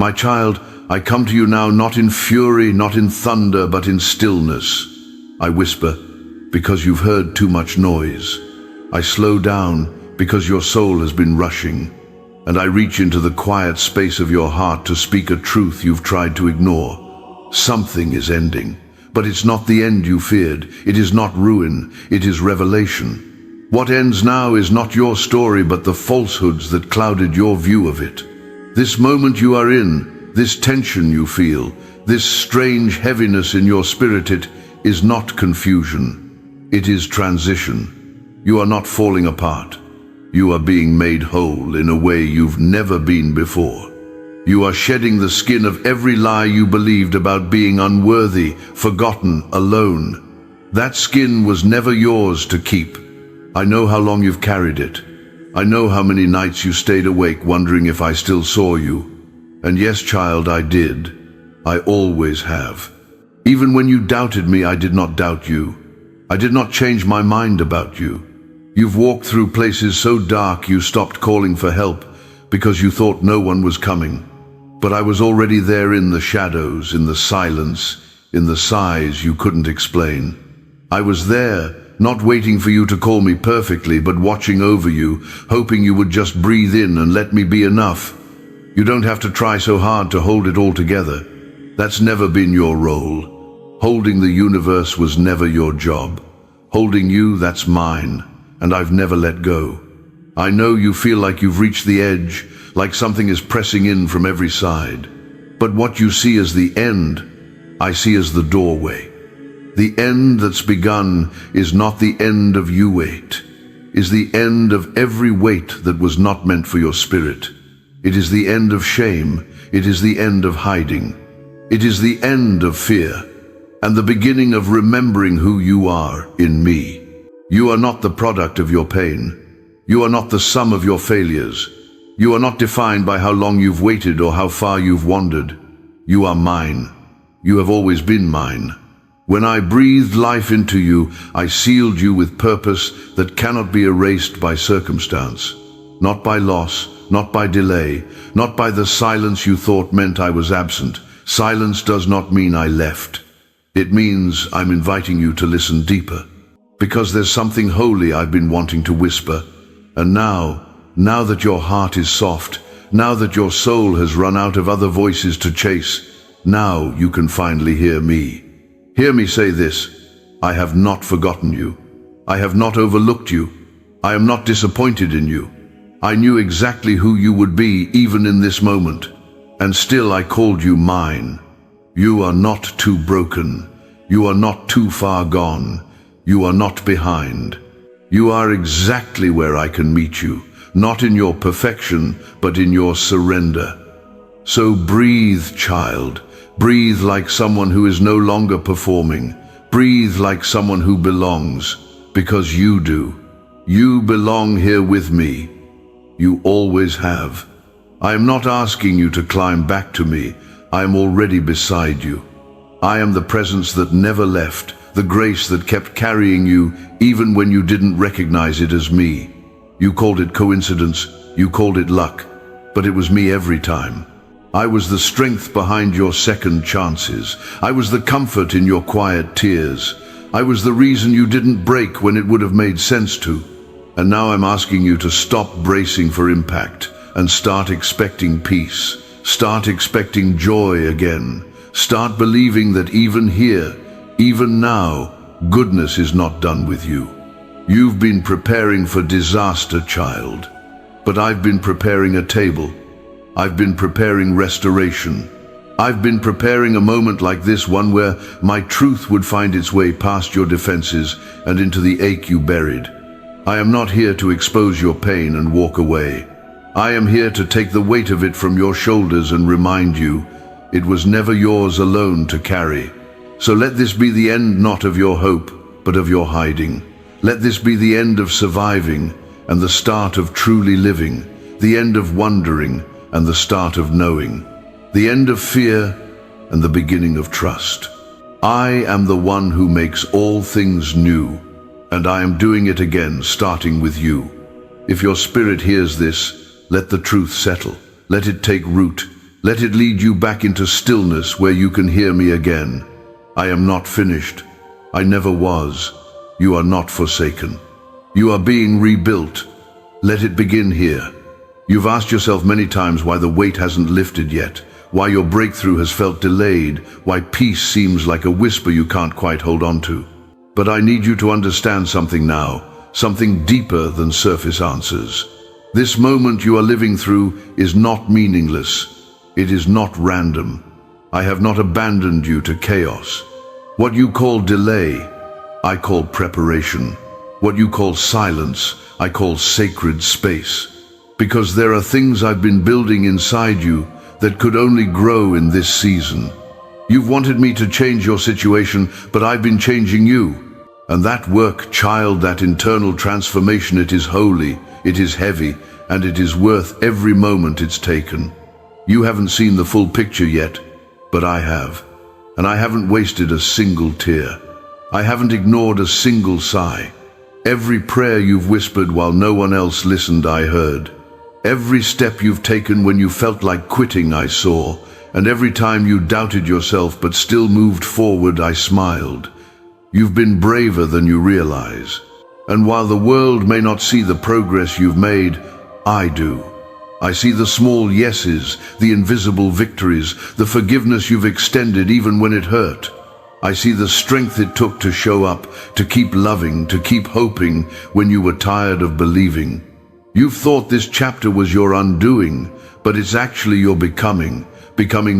My child, I come to you now not in fury, not in thunder, but in stillness. I whisper, because you've heard too much noise. I slow down, because your soul has been rushing. And I reach into the quiet space of your heart to speak a truth you've tried to ignore. Something is ending, but it's not the end you feared. It is not ruin, it is revelation. What ends now is not your story, but the falsehoods that clouded your view of it. This moment you are in, this tension you feel, this strange heaviness in your spirit, it is not confusion. It is transition. You are not falling apart. You are being made whole in a way you've never been before. You are shedding the skin of every lie you believed about being unworthy, forgotten, alone. That skin was never yours to keep. I know how long you've carried it. I know how many nights you stayed awake wondering if I still saw you. And yes, child, I did. I always have. Even when you doubted me, I did not doubt you. I did not change my mind about you. You've walked through places so dark you stopped calling for help because you thought no one was coming. But I was already there in the shadows, in the silence, in the sighs you couldn't explain. I was there, not waiting for you to call me perfectly, but watching over you, hoping you would just breathe in and let me be enough. You don't have to try so hard to hold it all together. That's never been your role. Holding the universe was never your job. Holding you, that's mine, and I've never let go. I know you feel like you've reached the edge, like something is pressing in from every side. But what you see as the end, I see as the doorway. The end that's begun is not the end of you weight, is the end of every weight that was not meant for your spirit. It is the end of shame, it is the end of hiding. It is the end of fear, and the beginning of remembering who you are in me. You are not the product of your pain. You are not the sum of your failures. You are not defined by how long you've waited or how far you've wandered. You are mine. You have always been mine. When I breathed life into you, I sealed you with purpose that cannot be erased by circumstance. Not by loss, not by delay, not by the silence you thought meant I was absent. Silence does not mean I left. It means I'm inviting you to listen deeper. Because there's something holy I've been wanting to whisper. And now that your heart is soft, now that your soul has run out of other voices to chase, now you can finally hear me. Hear me say this: I have not forgotten you. I have not overlooked you. I am not disappointed in you. I knew exactly who you would be even in this moment. And still I called you mine. You are not too broken. You are not too far gone. You are not behind. You are exactly where I can meet you, not in your perfection, but in your surrender. So breathe, child. Breathe like someone who is no longer performing. Breathe like someone who belongs, because you do. You belong here with me. You always have. I am not asking you to climb back to me. I am already beside you. I am the presence that never left, the grace that kept carrying you even when you didn't recognize it as me. You called it coincidence, you called it luck, but it was me every time. I was the strength behind your second chances. I was the comfort in your quiet tears. I was the reason you didn't break when it would have made sense to. And now I'm asking you to stop bracing for impact and start expecting peace. Start expecting joy again. Start believing that even here, even now, goodness is not done with you. You've been preparing for disaster, child. But I've been preparing a table. I've been preparing restoration. I've been preparing a moment like this one where my truth would find its way past your defenses and into the ache you buried. I am not here to expose your pain and walk away. I am here to take the weight of it from your shoulders and remind you it was never yours alone to carry. So let this be the end not of your hope, but of your hiding. Let this be the end of surviving and the start of truly living, the end of wondering and the start of knowing, the end of fear and the beginning of trust. I am the one who makes all things new, and I am doing it again, starting with you. If your spirit hears this, let the truth settle. Let it take root. Let it lead you back into stillness where you can hear me again. I am not finished. I never was. You are not forsaken. You are being rebuilt. Let it begin here. You've asked yourself many times why the weight hasn't lifted yet, why your breakthrough has felt delayed, why peace seems like a whisper you can't quite hold on to. But I need you to understand something now, something deeper than surface answers. This moment you are living through is not meaningless. It is not random. I have not abandoned you to chaos. What you call delay, I call preparation. What you call silence, I call sacred space. Because there are things I've been building inside you that could only grow in this season. You've wanted me to change your situation, but I've been changing you. And that work, child, that internal transformation, it is holy, it is heavy, and it is worth every moment it's taken. You haven't seen the full picture yet, but I have. And I haven't wasted a single tear. I haven't ignored a single sigh. Every prayer you've whispered while no one else listened, I heard. Every step you've taken when you felt like quitting, I saw. And every time you doubted yourself but still moved forward, I smiled. You've been braver than you realize. And while the world may not see the progress you've made, I do. I see the small yeses, the invisible victories, the forgiveness you've extended even when it hurt. I see the strength it took to show up, to keep loving, to keep hoping when you were tired of believing. You've thought this chapter was your undoing, but it's actually your becoming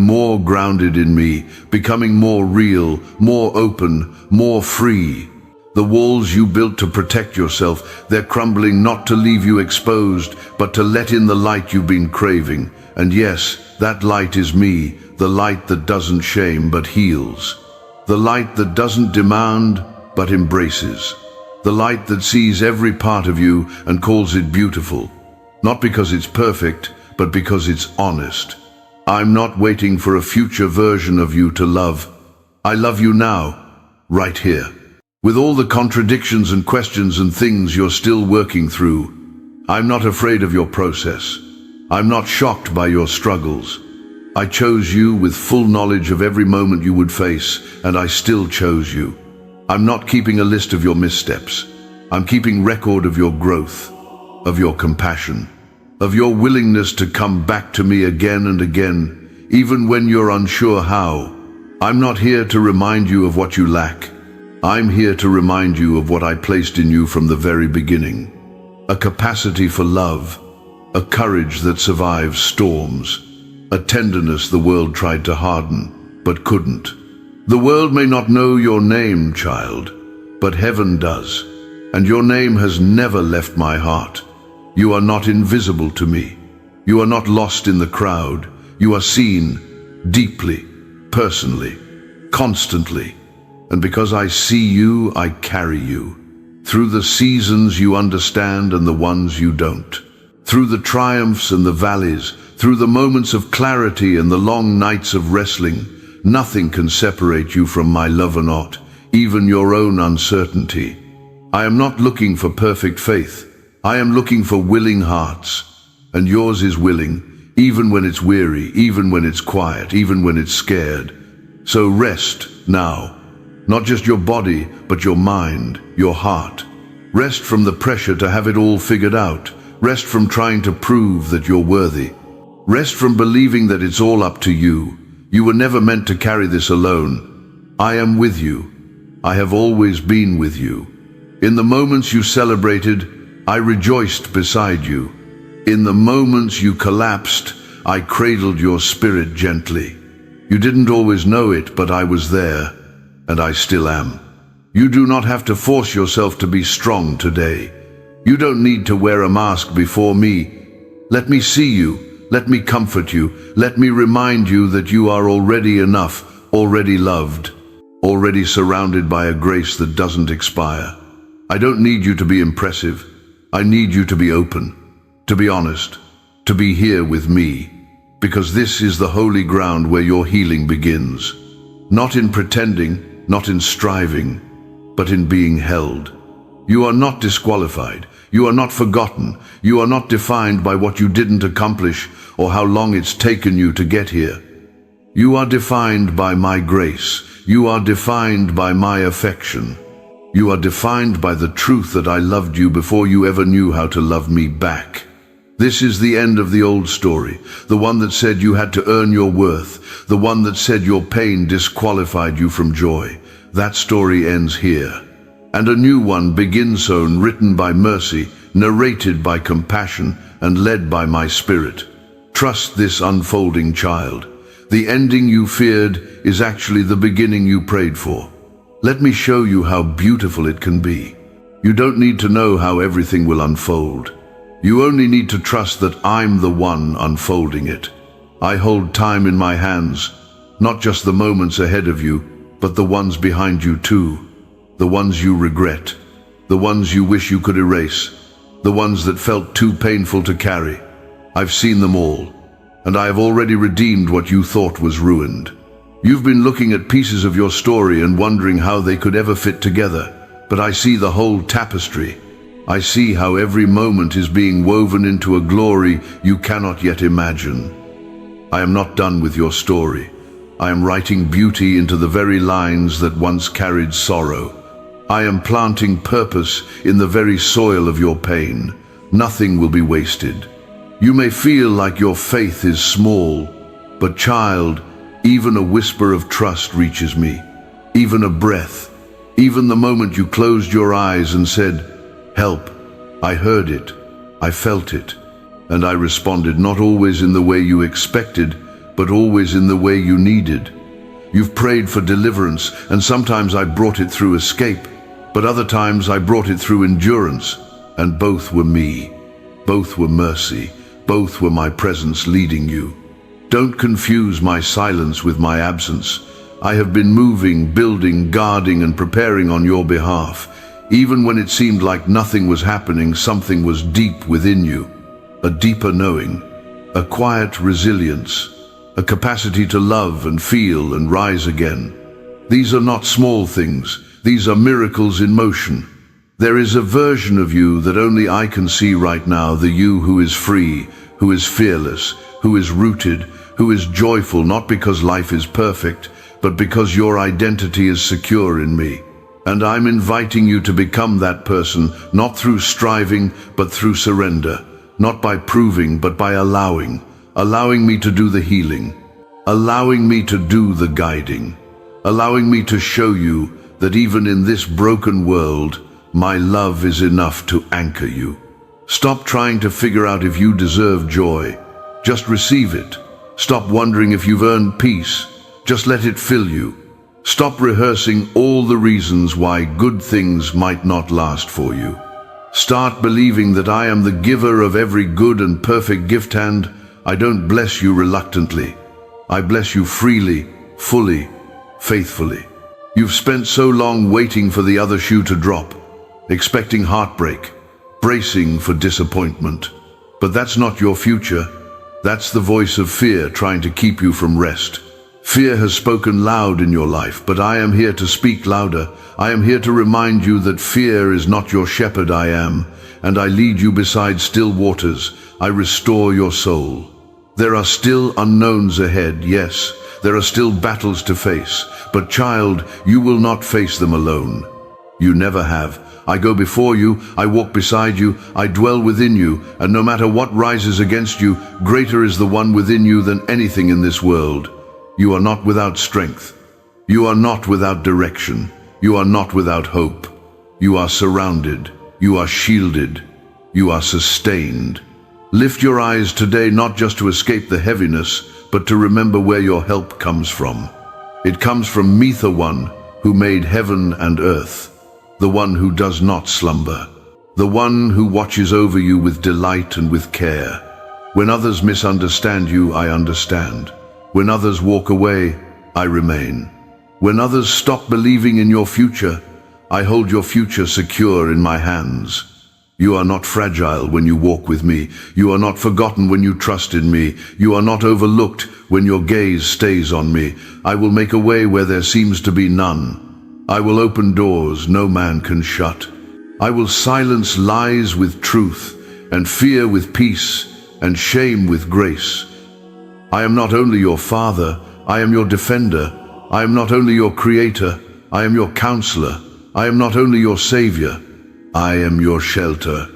more grounded in me, becoming more real, more open, more free. The walls you built to protect yourself, they're crumbling not to leave you exposed, but to let in the light you've been craving. And yes, that light is me, the light that doesn't shame but heals. The light that doesn't demand but embraces. The light that sees every part of you and calls it beautiful. Not because it's perfect, but because it's honest. I'm not waiting for a future version of you to love. I love you now, right here. With all the contradictions and questions and things you're still working through, I'm not afraid of your process. I'm not shocked by your struggles. I chose you with full knowledge of every moment you would face, and I still chose you. I'm not keeping a list of your missteps. I'm keeping record of your growth, of your compassion, of your willingness to come back to me again and again, even when you're unsure how. I'm not here to remind you of what you lack. I'm here to remind you of what I placed in you from the very beginning. A capacity for love, a courage that survives storms, a tenderness the world tried to harden, but couldn't. The world may not know your name, child, but heaven does, and your name has never left my heart. You are not invisible to me. You are not lost in the crowd. You are seen deeply, personally, constantly. And because I see you, I carry you. Through the seasons you understand and the ones you don't. Through the triumphs and the valleys, through the moments of clarity and the long nights of wrestling, nothing can separate you from my love or not, even your own uncertainty. I am not looking for perfect faith. I am looking for willing hearts. And yours is willing, even when it's weary, even when it's quiet, even when it's scared. So rest now. Not just your body, but your mind, your heart. Rest from the pressure to have it all figured out. Rest from trying to prove that you're worthy. Rest from believing that it's all up to you. You were never meant to carry this alone. I am with you. I have always been with you. In the moments you celebrated, I rejoiced beside you. In the moments you collapsed, I cradled your spirit gently. You didn't always know it, but I was there. And I still am. You do not have to force yourself to be strong today. You don't need to wear a mask before me. Let me see you. Let me comfort you. Let me remind you that you are already enough, already loved, already surrounded by a grace that doesn't expire. I don't need you to be impressive. I need you to be open, to be honest, to be here with me, because this is the holy ground where your healing begins. Not in pretending, not in striving, but in being held. You are not disqualified. You are not forgotten. You are not defined by what you didn't accomplish or how long it's taken you to get here. You are defined by my grace. You are defined by my affection. You are defined by the truth that I loved you before you ever knew how to love me back. This is the end of the old story, the one that said you had to earn your worth, the one that said your pain disqualified you from joy. That story ends here. And a new one begins soon, written by mercy, narrated by compassion, and led by my spirit. Trust this unfolding child. The ending you feared is actually the beginning you prayed for. Let me show you how beautiful it can be. You don't need to know how everything will unfold. You only need to trust that I'm the one unfolding it. I hold time in my hands, not just the moments ahead of you, but the ones behind you too. The ones you regret, the ones you wish you could erase, the ones that felt too painful to carry. I've seen them all, and I have already redeemed what you thought was ruined. You've been looking at pieces of your story and wondering how they could ever fit together, but I see the whole tapestry. I see how every moment is being woven into a glory you cannot yet imagine. I am not done with your story. I am writing beauty into the very lines that once carried sorrow. I am planting purpose in the very soil of your pain. Nothing will be wasted. You may feel like your faith is small, but child, even a whisper of trust reaches me. Even a breath, even the moment you closed your eyes and said, "Help," I heard it, I felt it, and I responded, not always in the way you expected, but always in the way you needed. You've prayed for deliverance, and sometimes I brought it through escape, but other times I brought it through endurance, and both were me. Both were mercy. Both were my presence leading you. Don't confuse my silence with my absence. I have been moving, building, guarding, and preparing on your behalf. Even when it seemed like nothing was happening, something was deep within you. A deeper knowing, a quiet resilience, a capacity to love and feel and rise again. These are not small things. These are miracles in motion. There is a version of you that only I can see right now, the you who is free, who is fearless, who is rooted, who is joyful, not because life is perfect, but because your identity is secure in me. And I'm inviting you to become that person, not through striving, but through surrender, not by proving, but by allowing me to do the healing, allowing me to do the guiding, allowing me to show you that even in this broken world, my love is enough to anchor you. Stop trying to figure out if you deserve joy. Just receive it. Stop wondering if you've earned peace. Just let it fill you. Stop rehearsing all the reasons why good things might not last for you. Start believing that I am the giver of every good and perfect gift, and I don't bless you reluctantly. I bless you freely, fully, faithfully. You've spent so long waiting for the other shoe to drop, expecting heartbreak, bracing for disappointment. But that's not your future. That's the voice of fear trying to keep you from rest. Fear has spoken loud in your life, but I am here to speak louder. I am here to remind you that fear is not your shepherd. I am, and I lead you beside still waters. I restore your soul. There are still unknowns ahead, yes. There are still battles to face, but child, you will not face them alone. You never have. I go before you, I walk beside you, I dwell within you, and no matter what rises against you, greater is the one within you than anything in this world. You are not without strength. You are not without direction. You are not without hope. You are surrounded. You are shielded. You are sustained. Lift your eyes today, not just to escape the heaviness, but to remember where your help comes from. It comes from me, the one who made heaven and earth, the one who does not slumber, the one who watches over you with delight and with care. When others misunderstand you, I understand. When others walk away, I remain. When others stop believing in your future, I hold your future secure in my hands. You are not fragile when you walk with me. You are not forgotten when you trust in me. You are not overlooked when your gaze stays on me. I will make a way where there seems to be none. I will open doors no man can shut. I will silence lies with truth, and fear with peace, and shame with grace. I am not only your Father, I am your defender. I am not only your Creator, I am your Counselor. I am not only your Savior, I am your shelter.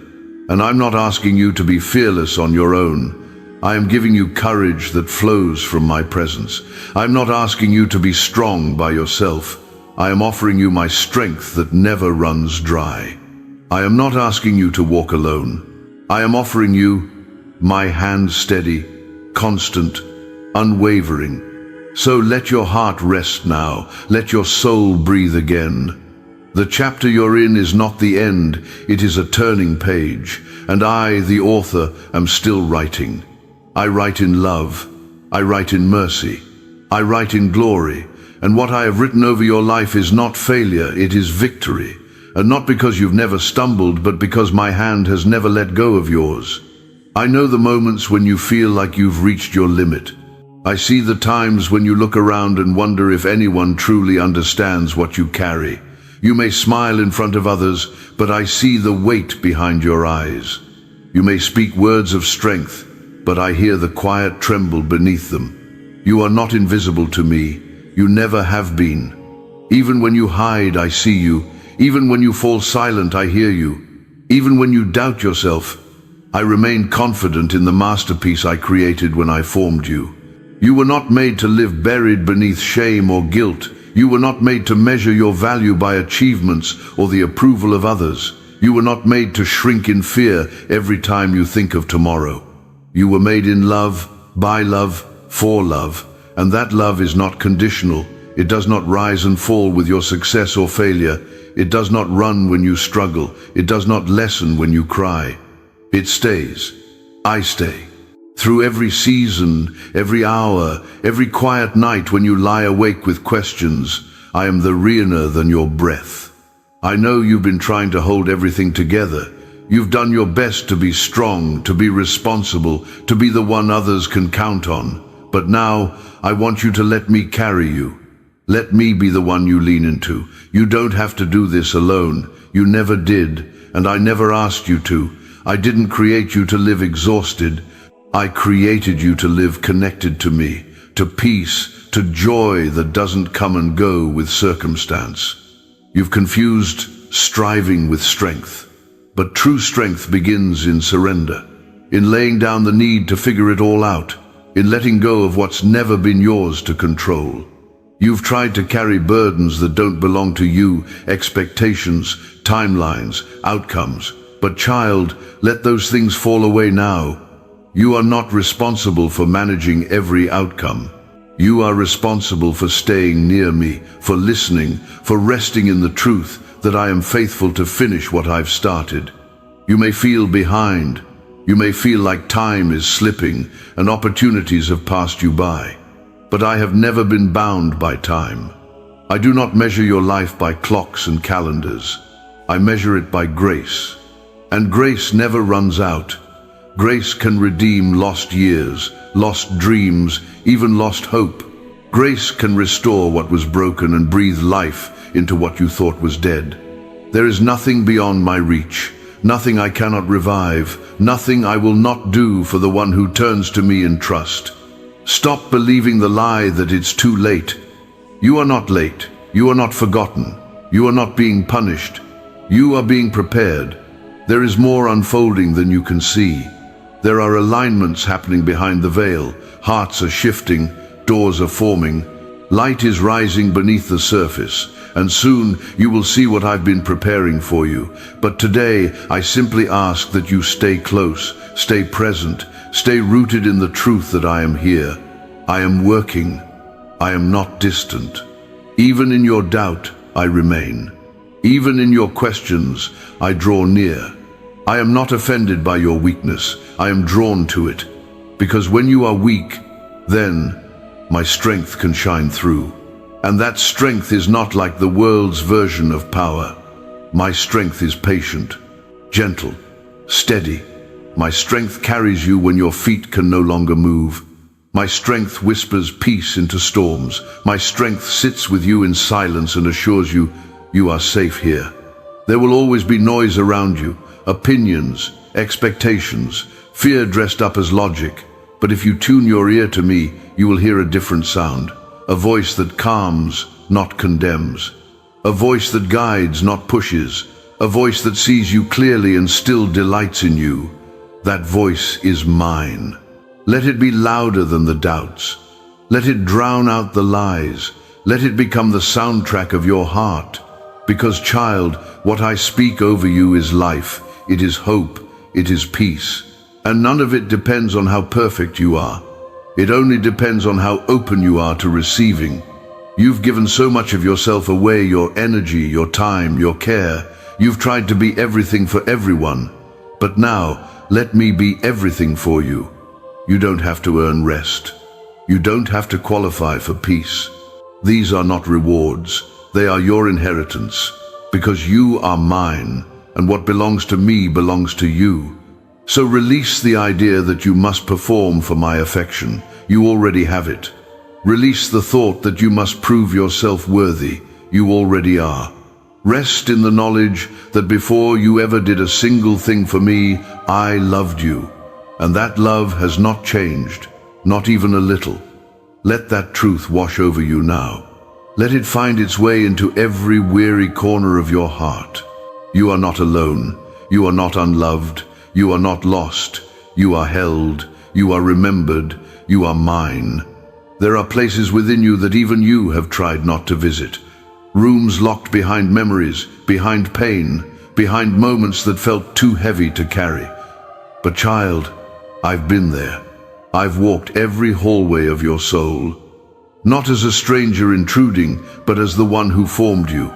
And I'm not asking you to be fearless on your own. I am giving you courage that flows from my presence. I'm not asking you to be strong by yourself. I am offering you my strength that never runs dry. I am not asking you to walk alone. I am offering you my hand steady, constant, unwavering. So let your heart rest now. Let your soul breathe again. The chapter you're in is not the end, it is a turning page. And I, the author, am still writing. I write in love. I write in mercy. I write in glory. And what I have written over your life is not failure, it is victory. And not because you've never stumbled, but because my hand has never let go of yours. I know the moments when you feel like you've reached your limit. I see the times when you look around and wonder if anyone truly understands what you carry. You may smile in front of others, but I see the weight behind your eyes. You may speak words of strength, but I hear the quiet tremble beneath them. You are not invisible to me. You never have been. Even when you hide, I see you. Even when you fall silent, I hear you. Even when you doubt yourself, I remain confident in the masterpiece I created when I formed you. You were not made to live buried beneath shame or guilt. You were not made to measure your value by achievements or the approval of others. You were not made to shrink in fear every time you think of tomorrow. You were made in love, by love, for love, and that love is not conditional. It does not rise and fall with your success or failure. It does not run when you struggle. It does not lessen when you cry. It stays. I stay. Through every season, every hour, every quiet night when you lie awake with questions, I am the realer than your breath. I know you've been trying to hold everything together. You've done your best to be strong, to be responsible, to be the one others can count on. But now, I want you to let me carry you. Let me be the one you lean into. You don't have to do this alone. You never did, and I never asked you to. I didn't create you to live exhausted. I created you to live connected to me, to peace, to joy that doesn't come and go with circumstance. You've confused striving with strength, but true strength begins in surrender, in laying down the need to figure it all out, in letting go of what's never been yours to control. You've tried to carry burdens that don't belong to you, expectations, timelines, outcomes. But child, let those things fall away now. You are not responsible for managing every outcome. You are responsible for staying near me, for listening, for resting in the truth that I am faithful to finish what I've started. You may feel behind. You may feel like time is slipping and opportunities have passed you by. But I have never been bound by time. I do not measure your life by clocks and calendars. I measure it by grace. And grace never runs out. Grace can redeem lost years, lost dreams, even lost hope. Grace can restore what was broken and breathe life into what you thought was dead. There is nothing beyond my reach, nothing I cannot revive, nothing I will not do for the one who turns to me in trust. Stop believing the lie that it's too late. You are not late. You are not forgotten. You are not being punished. You are being prepared. There is more unfolding than you can see. There are alignments happening behind the veil. Hearts are shifting, doors are forming. Light is rising beneath the surface, and soon you will see what I've been preparing for you. But today, I simply ask that you stay close, stay present, stay rooted in the truth that I am here. I am working. I am not distant. Even in your doubt, I remain. Even in your questions, I draw near. I am not offended by your weakness. I am drawn to it. Because when you are weak, then my strength can shine through. And that strength is not like the world's version of power. My strength is patient, gentle, steady. My strength carries you when your feet can no longer move. My strength whispers peace into storms. My strength sits with you in silence and assures you, you are safe here. There will always be noise around you, opinions, expectations, fear dressed up as logic. But if you tune your ear to me, you will hear a different sound, a voice that calms, not condemns, a voice that guides, not pushes, a voice that sees you clearly and still delights in you. That voice is mine. Let it be louder than the doubts. Let it drown out the lies. Let it become the soundtrack of your heart. Because, child, what I speak over you is life, it is hope, it is peace. And none of it depends on how perfect you are. It only depends on how open you are to receiving. You've given so much of yourself away, your energy, your time, your care. You've tried to be everything for everyone. But now, let me be everything for you. You don't have to earn rest. You don't have to qualify for peace. These are not rewards. They are your inheritance. Because you are mine, and what belongs to me belongs to you. So release the idea that you must perform for my affection. You already have it. Release the thought that you must prove yourself worthy. You already are. Rest in the knowledge that before you ever did a single thing for me, I loved you. And that love has not changed, not even a little. Let that truth wash over you now. Let it find its way into every weary corner of your heart. You are not alone. You are not unloved. You are not lost. You are held. You are remembered. You are mine. There are places within you that even you have tried not to visit. Rooms locked behind memories, behind pain, behind moments that felt too heavy to carry. But child, I've been there. I've walked every hallway of your soul. Not as a stranger intruding, but as the one who formed you.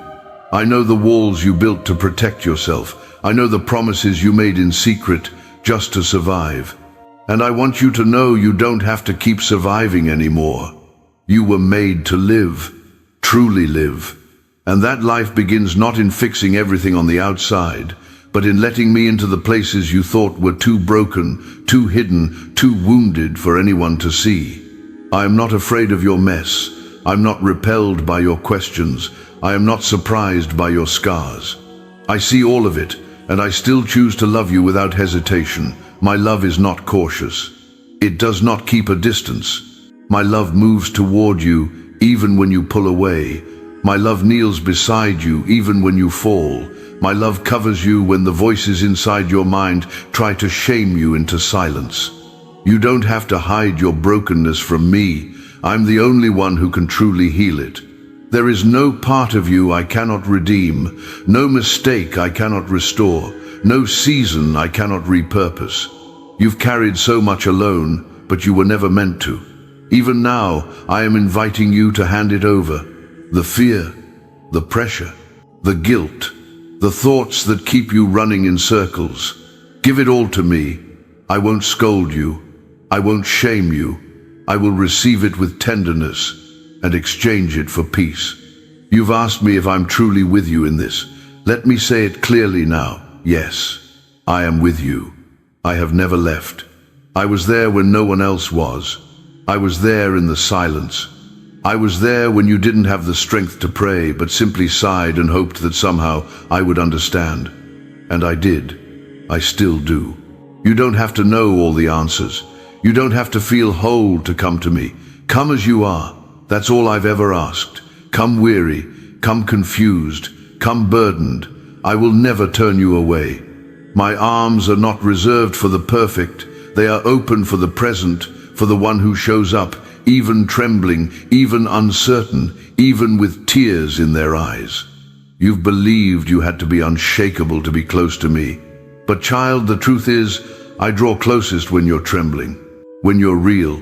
I know the walls you built to protect yourself. I know the promises you made in secret just to survive. And I want you to know you don't have to keep surviving anymore. You were made to live, truly live. And that life begins not in fixing everything on the outside, but in letting me into the places you thought were too broken, too hidden, too wounded for anyone to see. I am not afraid of your mess. I'm not repelled by your questions. I am not surprised by your scars. I see all of it, and I still choose to love you without hesitation. My love is not cautious. It does not keep a distance. My love moves toward you even when you pull away. My love kneels beside you even when you fall. My love covers you when the voices inside your mind try to shame you into silence. You don't have to hide your brokenness from me. I'm the only one who can truly heal it. There is no part of you I cannot redeem, no mistake I cannot restore, no season I cannot repurpose. You've carried so much alone, but you were never meant to. Even now, I am inviting you to hand it over. The fear, the pressure, the guilt, the thoughts that keep you running in circles. Give it all to me. I won't scold you. I won't shame you. I will receive it with tenderness and exchange it for peace. You've asked me if I'm truly with you in this. Let me say it clearly now. Yes, I am with you. I have never left. I was there when no one else was. I was there in the silence. I was there when you didn't have the strength to pray, but simply sighed and hoped that somehow I would understand. And I did. I still do. You don't have to know all the answers. You don't have to feel whole to come to me. Come as you are. That's all I've ever asked. Come weary, come confused, come burdened. I will never turn you away. My arms are not reserved for the perfect. They are open for the present, for the one who shows up, even trembling, even uncertain, even with tears in their eyes. You've believed you had to be unshakable to be close to me. But child, the truth is, I draw closest when you're trembling, when you're real,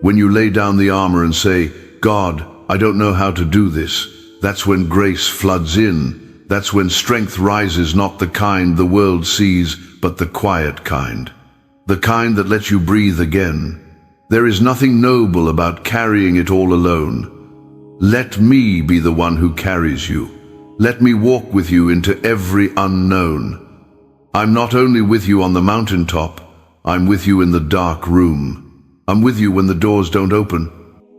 when you lay down the armor and say, God, I don't know how to do this. That's when grace floods in. That's when strength rises, not the kind the world sees, but the quiet kind. The kind that lets you breathe again. There is nothing noble about carrying it all alone. Let me be the one who carries you. Let me walk with you into every unknown. I'm not only with you on the mountaintop, I'm with you in the dark room. I'm with you when the doors don't open.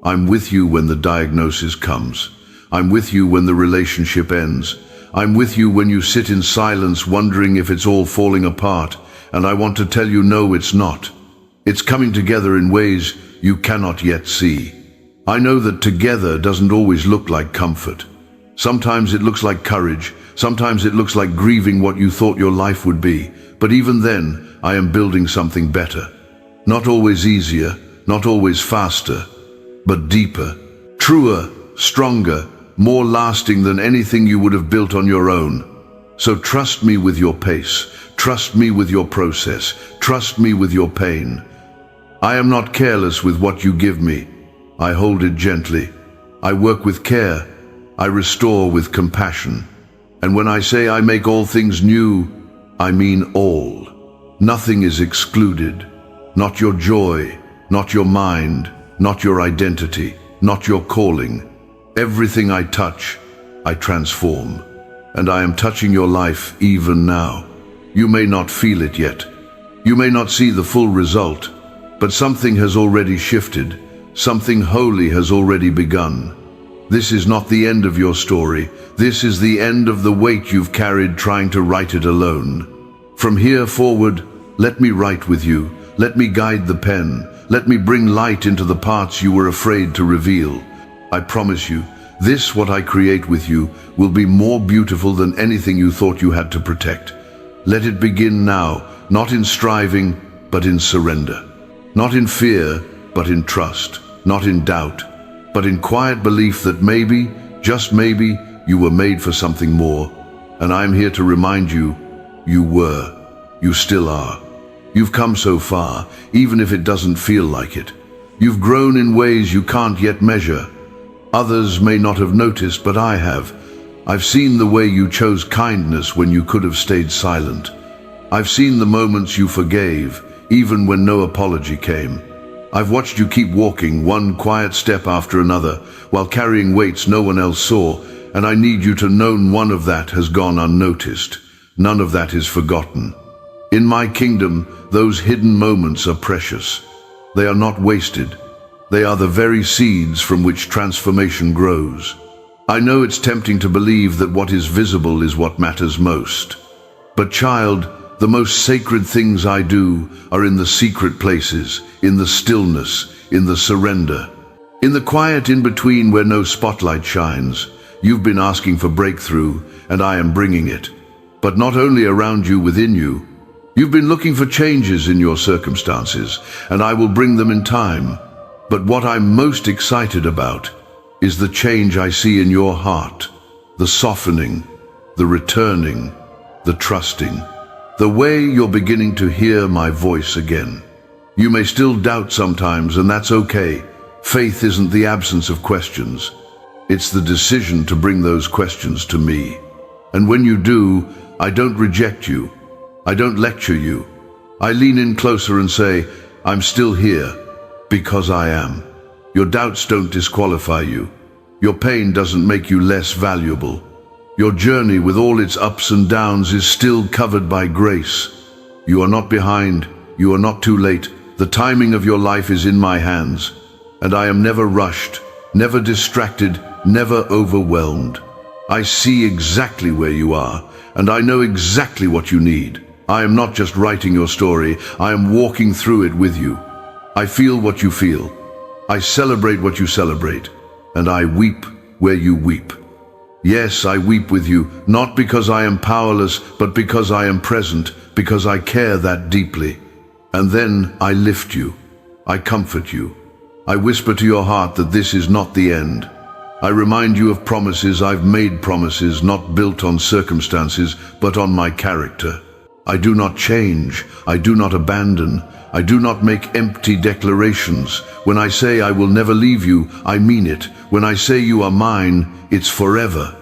I'm with you when the diagnosis comes. I'm with you when the relationship ends. I'm with you when you sit in silence wondering if it's all falling apart, and I want to tell you no, it's not. It's coming together in ways you cannot yet see. I know that together doesn't always look like comfort. Sometimes it looks like courage, sometimes it looks like grieving what you thought your life would be, but even then, I am building something better. Not always easier, not always faster, but deeper, truer, stronger, more lasting than anything you would have built on your own. So trust me with your pace, trust me with your process, trust me with your pain. I am not careless with what you give me. I hold it gently. I work with care. I restore with compassion. And when I say I make all things new, I mean all. Nothing is excluded. Not your joy, not your mind, not your identity, not your calling. Everything I touch, I transform. And I am touching your life even now. You may not feel it yet. You may not see the full result, but something has already shifted. Something holy has already begun. This is not the end of your story. This is the end of the weight you've carried trying to write it alone. From here forward, let me write with you. Let me guide the pen. Let me bring light into the parts you were afraid to reveal. I promise you, this, what I create with you, will be more beautiful than anything you thought you had to protect. Let it begin now, not in striving, but in surrender. Not in fear, but in trust. Not in doubt, but in quiet belief that maybe, just maybe, you were made for something more. And I'm here to remind you, you were. You still are. You've come so far, even if it doesn't feel like it. You've grown in ways you can't yet measure. Others may not have noticed, but I have. I've seen the way you chose kindness when you could have stayed silent. I've seen the moments you forgave, even when no apology came. I've watched you keep walking one quiet step after another, while carrying weights no one else saw, and I need you to know none of that has gone unnoticed. None of that is forgotten. In my kingdom, those hidden moments are precious. They are not wasted. They are the very seeds from which transformation grows. I know it's tempting to believe that what is visible is what matters most. But child, the most sacred things I do are in the secret places, in the stillness, in the surrender. In the quiet in-between where no spotlight shines. You've been asking for breakthrough, and I am bringing it. But not only around you, within you. You've been looking for changes in your circumstances, and I will bring them in time. But what I'm most excited about is the change I see in your heart, the softening, the returning, the trusting, the way you're beginning to hear my voice again. You may still doubt sometimes, and that's okay. Faith isn't the absence of questions. It's the decision to bring those questions to me. And when you do, I don't reject you. I don't lecture you. I lean in closer and say, I'm still here, because I am. Your doubts don't disqualify you. Your pain doesn't make you less valuable. Your journey with all its ups and downs is still covered by grace. You are not behind. You are not too late. The timing of your life is in my hands. And I am never rushed, never distracted, never overwhelmed. I see exactly where you are, and I know exactly what you need. I am not just writing your story, I am walking through it with you. I feel what you feel. I celebrate what you celebrate. And I weep where you weep. Yes, I weep with you, not because I am powerless, but because I am present, because I care that deeply. And then I lift you. I comfort you. I whisper to your heart that this is not the end. I remind you of promises I've made, promises not built on circumstances, but on my character. I do not change. I do not abandon. I do not make empty declarations. When I say I will never leave you, I mean it. When I say you are mine, it's forever.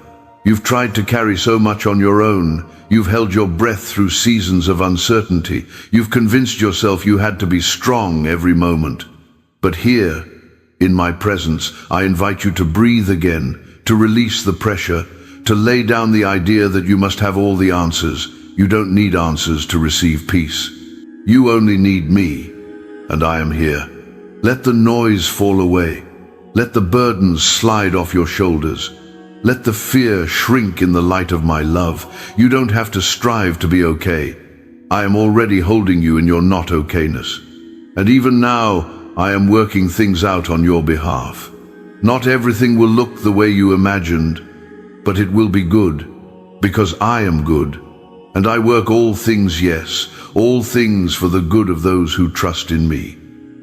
You've tried to carry so much on your own. You've held your breath through seasons of uncertainty. You've convinced yourself you had to be strong every moment. But here, in my presence, I invite you to breathe again, to release the pressure, to lay down the idea that you must have all the answers. You don't need answers to receive peace. You only need me, and I am here. Let the noise fall away. Let the burdens slide off your shoulders. Let the fear shrink in the light of my love. You don't have to strive to be okay. I am already holding you in your not okayness. And even now, I am working things out on your behalf. Not everything will look the way you imagined, but it will be good, because I am good. And I work all things, yes, all things for the good of those who trust in me.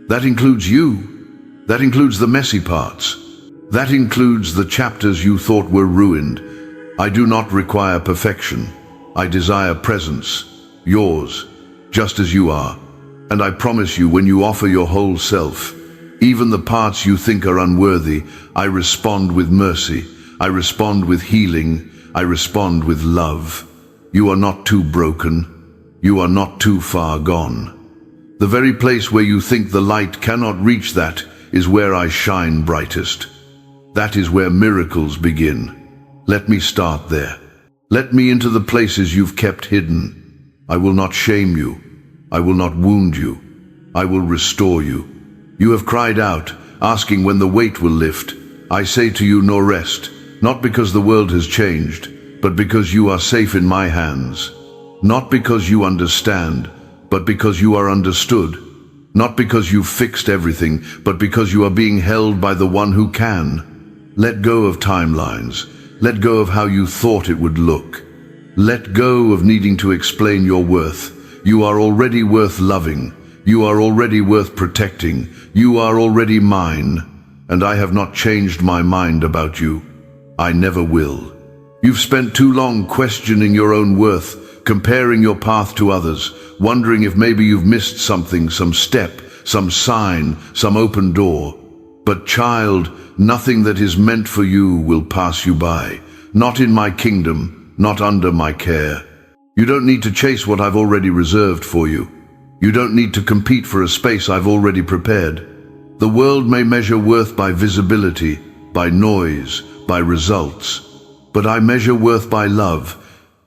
That includes you. That includes the messy parts. That includes the chapters you thought were ruined. I do not require perfection. I desire presence, yours, just as you are. And I promise you, when you offer your whole self, even the parts you think are unworthy, I respond with mercy. I respond with healing. I respond with love. You are not too broken. You are not too far gone. The very place where you think the light cannot reach, that is where I shine brightest. That is where miracles begin. Let me start there. Let me into the places you've kept hidden. I will not shame you. I will not wound you. I will restore you. You have cried out, asking when the weight will lift. I say to you, no rest, not because the world has changed, but because you are safe in my hands. Not because you understand, but because you are understood. Not because you've fixed everything, but because you are being held by the one who can. Let go of timelines. Let go of how you thought it would look. Let go of needing to explain your worth. You are already worth loving. You are already worth protecting. You are already mine. And I have not changed my mind about you. I never will. You've spent too long questioning your own worth, comparing your path to others, wondering if maybe you've missed something, some step, some sign, some open door. But child, nothing that is meant for you will pass you by. Not in my kingdom, not under my care. You don't need to chase what I've already reserved for you. You don't need to compete for a space I've already prepared. The world may measure worth by visibility, by noise, by results. But I measure worth by love,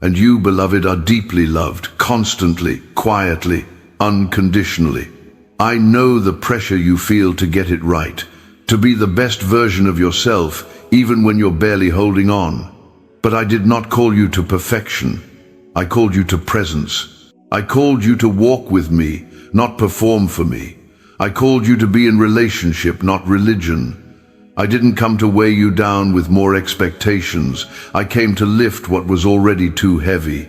and you, beloved, are deeply loved, constantly, quietly, unconditionally. I know the pressure you feel to get it right, to be the best version of yourself, even when you're barely holding on. But I did not call you to perfection. I called you to presence. I called you to walk with me, not perform for me. I called you to be in relationship, not religion. I didn't come to weigh you down with more expectations. I came to lift what was already too heavy.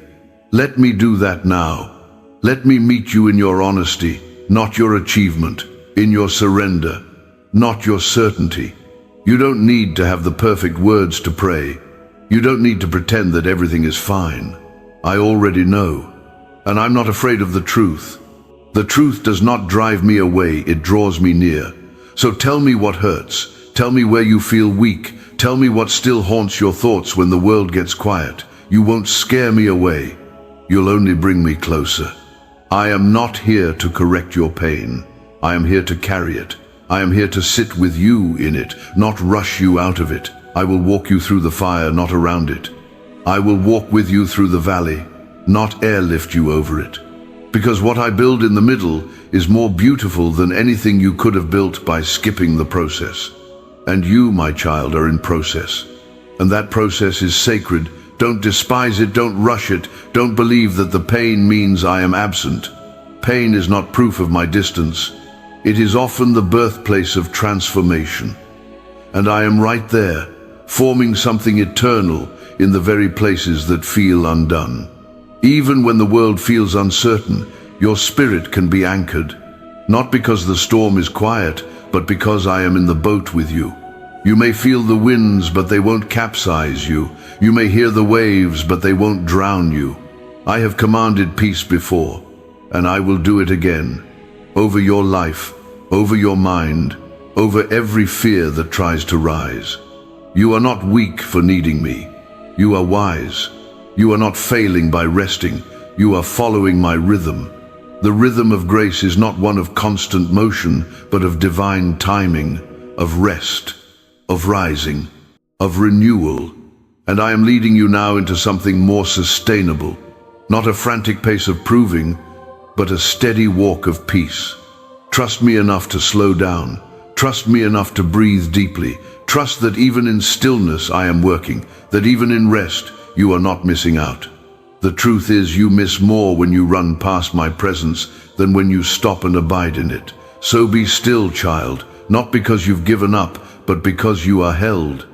Let me do that now. Let me meet you in your honesty, not your achievement, in your surrender, not your certainty. You don't need to have the perfect words to pray. You don't need to pretend that everything is fine. I already know, and I'm not afraid of the truth. The truth does not drive me away, it draws me near. So tell me what hurts. Tell me where you feel weak. Tell me what still haunts your thoughts when the world gets quiet. You won't scare me away. You'll only bring me closer. I am not here to correct your pain. I am here to carry it. I am here to sit with you in it, not rush you out of it. I will walk you through the fire, not around it. I will walk with you through the valley, not airlift you over it. Because what I build in the middle is more beautiful than anything you could have built by skipping the process. And you, my child, are in process. And that process is sacred. Don't despise it, don't rush it, don't believe that the pain means I am absent. Pain is not proof of my distance. It is often the birthplace of transformation. And I am right there, forming something eternal in the very places that feel undone. Even when the world feels uncertain, your spirit can be anchored. Not because the storm is quiet, but because I am in the boat with you. You may feel the winds, but they won't capsize you. You may hear the waves, but they won't drown you. I have commanded peace before, and I will do it again. Over your life, over your mind, over every fear that tries to rise. You are not weak for needing me. You are wise. You are not failing by resting. You are following my rhythm. The rhythm of grace is not one of constant motion, but of divine timing, of rest, of rising, of renewal. And I am leading you now into something more sustainable, not a frantic pace of proving, but a steady walk of peace. Trust me enough to slow down. Trust me enough to breathe deeply. Trust that even in stillness I am working, that even in rest you are not missing out. The truth is, you miss more when you run past my presence than when you stop and abide in it. So be still, child, not because you've given up, but because you are held.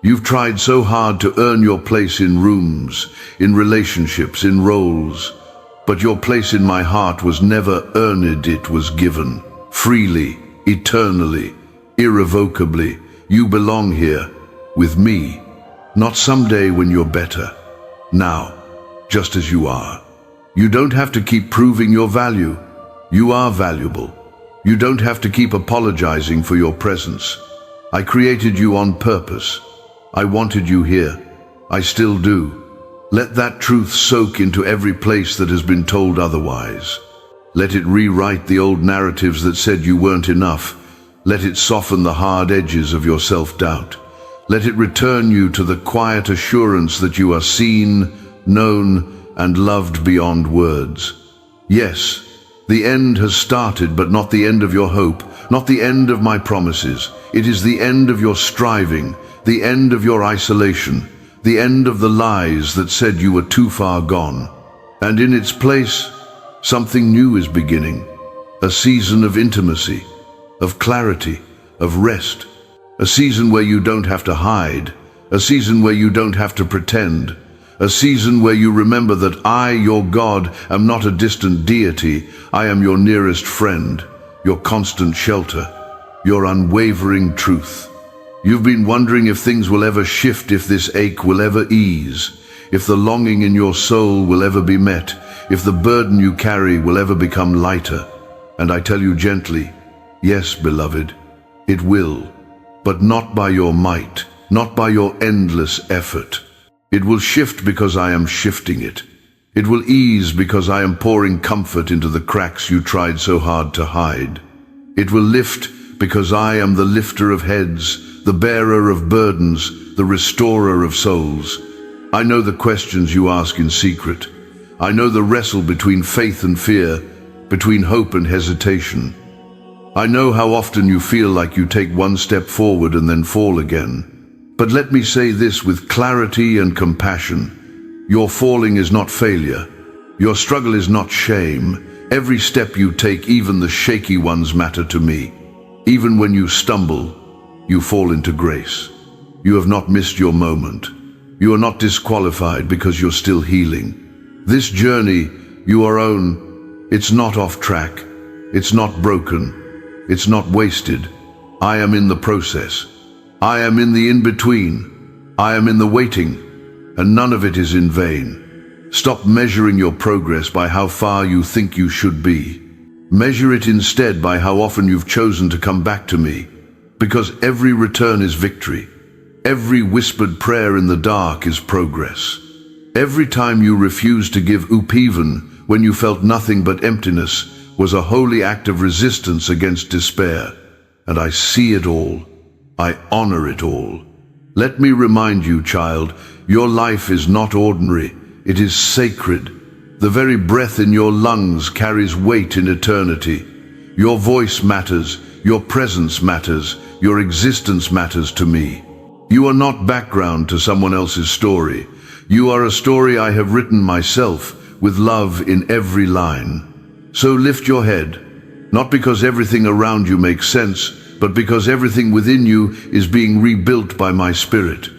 You've tried so hard to earn your place in rooms, in relationships, in roles, but your place in my heart was never earned, it was given. Freely, eternally, irrevocably, you belong here, with me. Not someday when you're better. Now, just as you are. You don't have to keep proving your value. You are valuable. You don't have to keep apologizing for your presence. I created you on purpose. I wanted you here. I still do. Let that truth soak into every place that has been told otherwise. Let it rewrite the old narratives that said you weren't enough. Let it soften the hard edges of your self-doubt. Let it return you to the quiet assurance that you are seen, known, and loved beyond words. Yes, the end has started, but not the end of your hope, not the end of my promises. It is the end of your striving, the end of your isolation, the end of the lies that said you were too far gone. And in its place, something new is beginning. A season of intimacy, of clarity, of rest. A season where you don't have to hide. A season where you don't have to pretend. A season where you remember that I, your God, am not a distant deity. I am your nearest friend, your constant shelter, your unwavering truth. You've been wondering if things will ever shift, if this ache will ever ease, if the longing in your soul will ever be met, if the burden you carry will ever become lighter. And I tell you gently, yes, beloved, it will, but not by your might, not by your endless effort. It will shift because I am shifting it. It will ease because I am pouring comfort into the cracks you tried so hard to hide. It will lift because I am the lifter of heads, the bearer of burdens, the restorer of souls. I know the questions you ask in secret. I know the wrestle between faith and fear, between hope and hesitation. I know how often you feel like you take one step forward and then fall again. But let me say this with clarity and compassion. Your falling is not failure. Your struggle is not shame. Every step you take, even the shaky ones, matter to me. Even when you stumble, you fall into grace. You have not missed your moment. You are not disqualified because you're still healing. This journey you are on, it's not off track. It's not broken. It's not wasted. I am in the process. I am in the in-between. I am in the waiting, and none of it is in vain. Stop measuring your progress by how far you think you should be. Measure it instead by how often you've chosen to come back to me, because every return is victory. Every whispered prayer in the dark is progress. Every time you refused to give up, even when you felt nothing but emptiness, was a holy act of resistance against despair. And I see it all. I honor it all. Let me remind you, child, your life is not ordinary. It is sacred. The very breath in your lungs carries weight in eternity. Your voice matters. Your presence matters. Your existence matters to me. You are not background to someone else's story. You are a story I have written myself, with love in every line. So lift your head, not because everything around you makes sense, but because everything within you is being rebuilt by my spirit.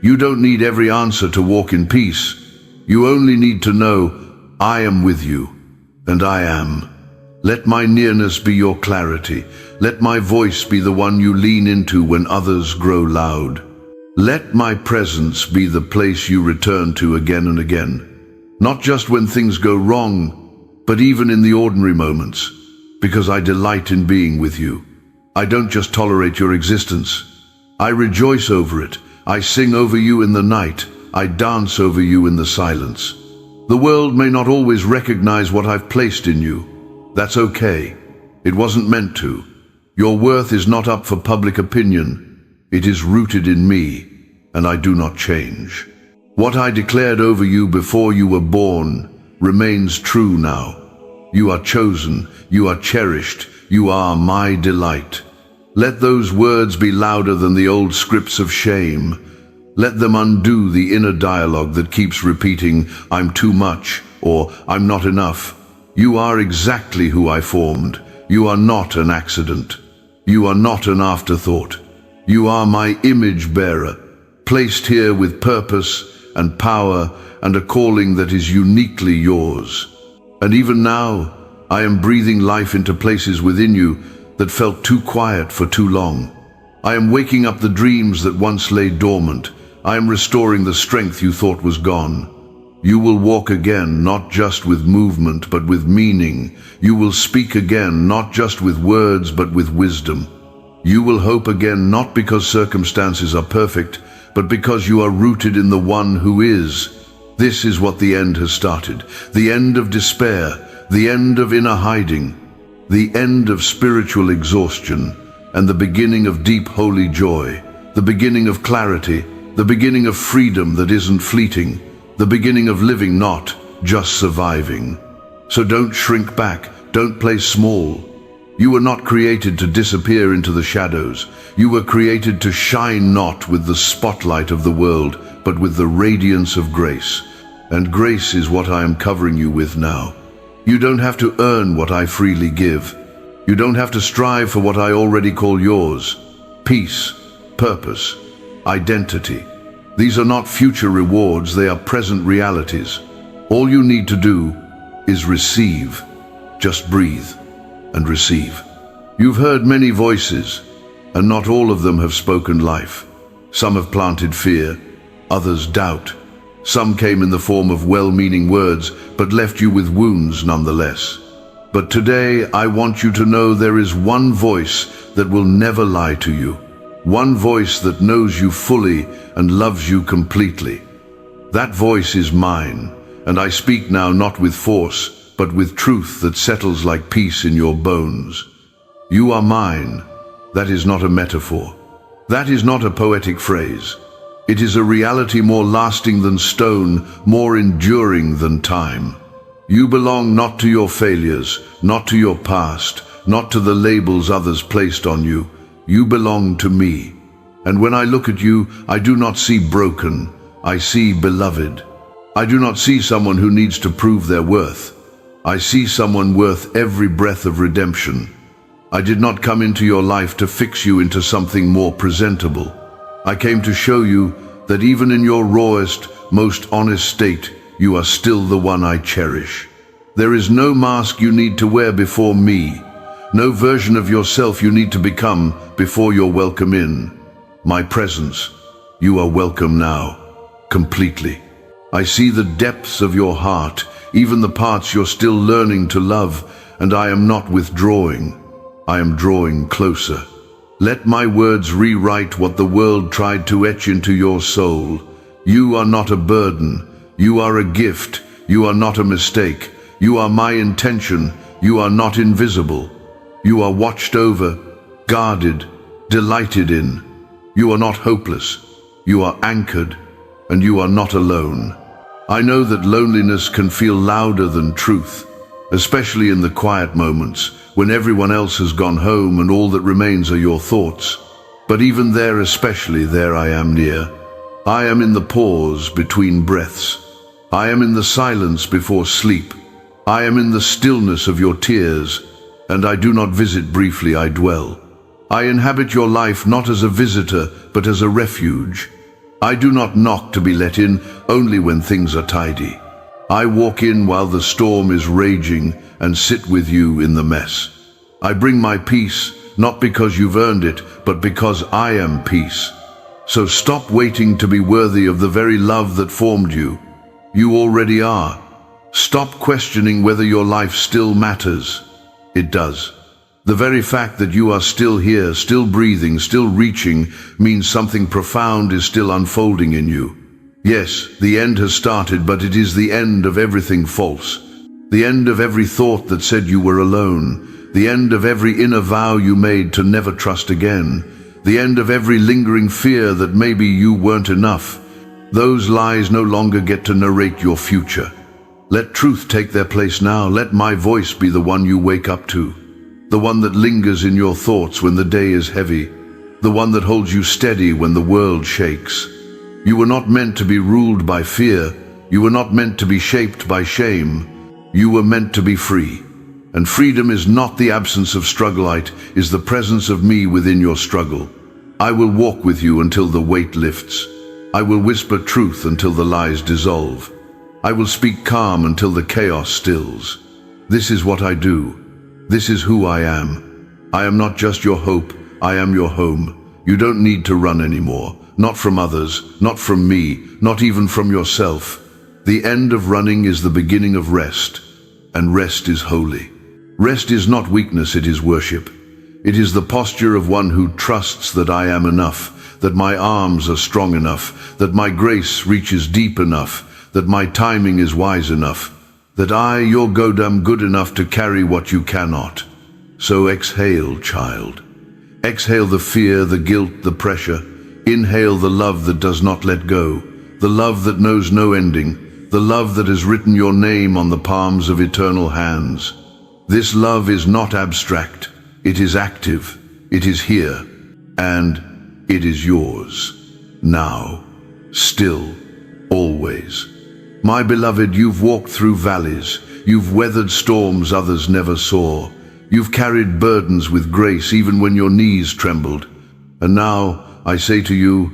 You don't need every answer to walk in peace. You only need to know I am with you, and I am. Let my nearness be your clarity. Let my voice be the one you lean into when others grow loud. Let my presence be the place you return to again and again. Not just when things go wrong, but even in the ordinary moments, because I delight in being with you. I don't just tolerate your existence. I rejoice over it. I sing over you in the night. I dance over you in the silence. The world may not always recognize what I've placed in you. That's okay. It wasn't meant to. Your worth is not up for public opinion. It is rooted in me, and I do not change. What I declared over you before you were born remains true now. You are chosen. You are cherished. You are my delight. Let those words be louder than the old scripts of shame. Let them undo the inner dialogue that keeps repeating, "I'm too much," or "I'm not enough." You are exactly who I formed. You are not an accident. You are not an afterthought. You are my image bearer, placed here with purpose and power and a calling that is uniquely yours. And even now, I am breathing life into places within you that felt too quiet for too long. I am waking up the dreams that once lay dormant. I am restoring the strength you thought was gone. You will walk again, not just with movement, but with meaning. You will speak again, not just with words, but with wisdom. You will hope again, not because circumstances are perfect, but because you are rooted in the one who is. This is what the end has started. The end of despair, the end of inner hiding, the end of spiritual exhaustion, and the beginning of deep holy joy, the beginning of clarity, the beginning of freedom that isn't fleeting, the beginning of living, not just surviving. So don't shrink back, don't play small. You were not created to disappear into the shadows. You were created to shine not with the spotlight of the world, but with the radiance of grace. And grace is what I am covering you with now. You don't have to earn what I freely give. You don't have to strive for what I already call yours. Peace, purpose, identity. These are not future rewards, they are present realities. All you need to do is receive. Just breathe and receive. You've heard many voices, and not all of them have spoken life. Some have planted fear, others doubt. Some came in the form of well-meaning words, but left you with wounds nonetheless. But today, I want you to know there is one voice that will never lie to you. One voice that knows you fully and loves you completely. That voice is mine, and I speak now not with force, but with truth that settles like peace in your bones. You are mine. That is not a metaphor. That is not a poetic phrase. It is a reality more lasting than stone, more enduring than time. You belong not to your failures, not to your past, not to the labels others placed on you. You belong to me. And when I look at you, I do not see broken. I see beloved. I do not see someone who needs to prove their worth. I see someone worth every breath of redemption. I did not come into your life to fix you into something more presentable. I came to show you that even in your rawest, most honest state, you are still the one I cherish. There is no mask you need to wear before me. No version of yourself you need to become before you're welcome in my presence. You are welcome now, completely. I see the depths of your heart, even the parts you're still learning to love, and I am not withdrawing. I am drawing closer. Let my words rewrite what the world tried to etch into your soul. You are not a burden. You are a gift. You are not a mistake. You are my intention. You are not invisible. You are watched over, guarded, delighted in. You are not hopeless. You are anchored, and you are not alone. I know that loneliness can feel louder than truth, especially in the quiet moments, when everyone else has gone home and all that remains are your thoughts. But even there, especially there, I am near. I am in the pause between breaths. I am in the silence before sleep. I am in the stillness of your tears, and I do not visit briefly, I dwell. I inhabit your life not as a visitor, but as a refuge. I do not knock to be let in, only when things are tidy. I walk in while the storm is raging and sit with you in the mess. I bring my peace, not because you've earned it, but because I am peace. So stop waiting to be worthy of the very love that formed you. You already are. Stop questioning whether your life still matters. It does. The very fact that you are still here, still breathing, still reaching, means something profound is still unfolding in you. Yes, the end has started, but it is the end of everything false. The end of every thought that said you were alone. The end of every inner vow you made to never trust again. The end of every lingering fear that maybe you weren't enough. Those lies no longer get to narrate your future. Let truth take their place now. Let my voice be the one you wake up to. the one that lingers in your thoughts when the day is heavy, the one that holds you steady when the world shakes. You were not meant to be ruled by fear. You were not meant to be shaped by shame. You were meant to be free. And freedom is not the absence of struggle, it is the presence of me within your struggle. I will walk with you until the weight lifts. I will whisper truth until the lies dissolve. I will speak calm until the chaos stills. This is what I do. This is who I am. I am not just your hope, I am your home. You don't need to run anymore. Not from others, not from me, not even from yourself. The end of running is the beginning of rest, and rest is holy. Rest is not weakness, it is worship. It is the posture of one who trusts that I am enough, that my arms are strong enough, that my grace reaches deep enough, that my timing is wise enough, that I, your God, am good enough to carry what you cannot. So exhale, child. Exhale the fear, the guilt, the pressure. Inhale the love that does not let go, the love that knows no ending, the love that has written your name on the palms of eternal hands. This love is not abstract, it is active, it is here, and it is yours. Now, still, always. My beloved, you've walked through valleys, you've weathered storms others never saw. You've carried burdens with grace even when your knees trembled. And now, I say to you,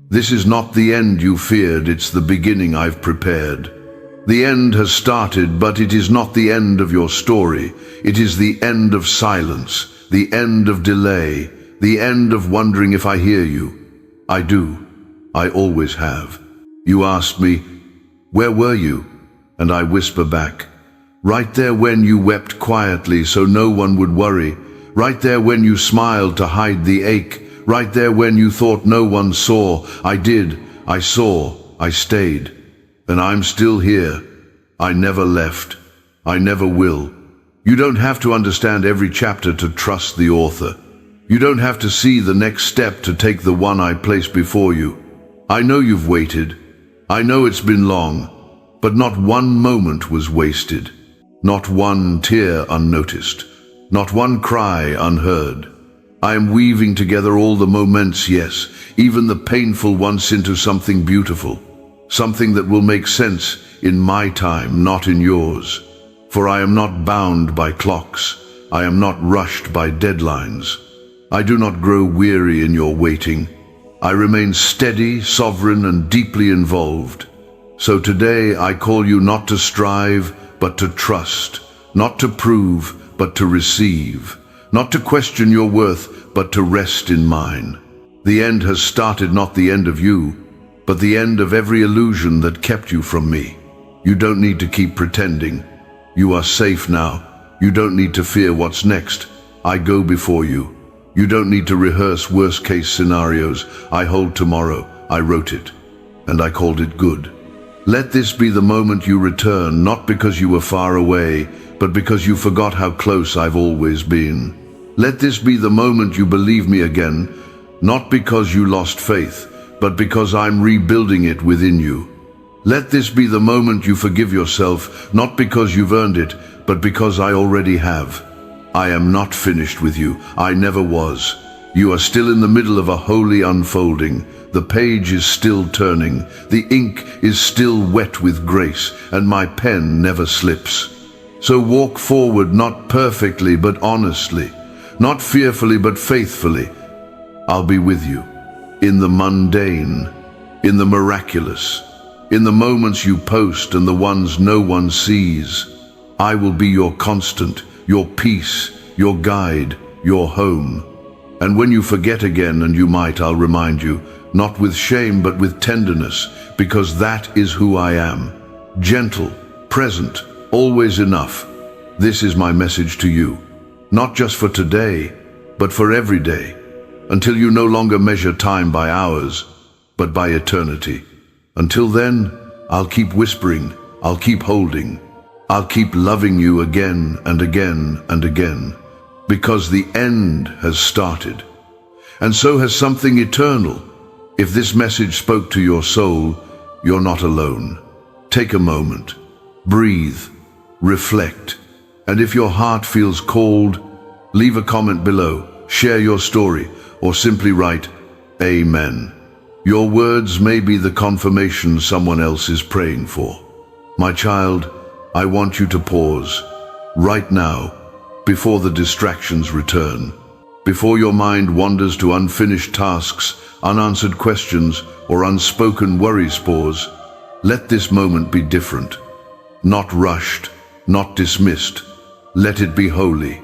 this is not the end you feared, it's the beginning I've prepared. The end has started, but it is not the end of your story. It is the end of silence, the end of delay, the end of wondering if I hear you. I do. I always have. You asked me, where were you? And I whisper back, right there when you wept quietly so no one would worry, right there when you smiled to hide the ache, right there when you thought no one saw. I did, I saw, I stayed. And I'm still here. I never left. I never will. You don't have to understand every chapter to trust the author. You don't have to see the next step to take the one I place before you. I know you've waited. I know it's been long, but not one moment was wasted. Not one tear unnoticed. Not one cry unheard. I am weaving together all the moments, yes, even the painful ones, into something beautiful, something that will make sense in my time, not in yours. For I am not bound by clocks. I am not rushed by deadlines. I do not grow weary in your waiting. I remain steady, sovereign, and deeply involved. So today I call you not to strive, but to trust, not to prove, but to receive. Not to question your worth, but to rest in mine. The end has started, not the end of you, but the end of every illusion that kept you from me. You don't need to keep pretending. You are safe now. You don't need to fear what's next. I go before you. You don't need to rehearse worst-case scenarios. I hold tomorrow. I wrote it, and I called it good. Let this be the moment you return, not because you were far away, but because you forgot how close I've always been. Let this be the moment you believe me again, not because you lost faith, but because I'm rebuilding it within you. Let this be the moment you forgive yourself, not because you've earned it, but because I already have. I am not finished with you. I never was. You are still in the middle of a holy unfolding. The page is still turning. The ink is still wet with grace, and my pen never slips. So walk forward, not perfectly, but honestly. Not fearfully, but faithfully. I'll be with you. In the mundane, in the miraculous, in the moments you post and the ones no one sees. I will be your constant, your peace, your guide, your home. And when you forget again, and you might, I'll remind you, not with shame but with tenderness, because that is who I am. Gentle, present, always enough. This is my message to you. Not just for today, but for every day, until you no longer measure time by hours, but by eternity. Until then, I'll keep whispering, I'll keep holding, I'll keep loving you again and again and again, because the end has started. And so has something eternal. If this message spoke to your soul, you're not alone. Take a moment, breathe, reflect, and if your heart feels cold, Leave a comment below, share your story, or simply write, Amen. Your words may be the confirmation someone else is praying for. My child, I want you to pause, right now, before the distractions return. Before your mind wanders to unfinished tasks, unanswered questions, or unspoken worry spores, let this moment be different. Not rushed, not dismissed. Let it be holy.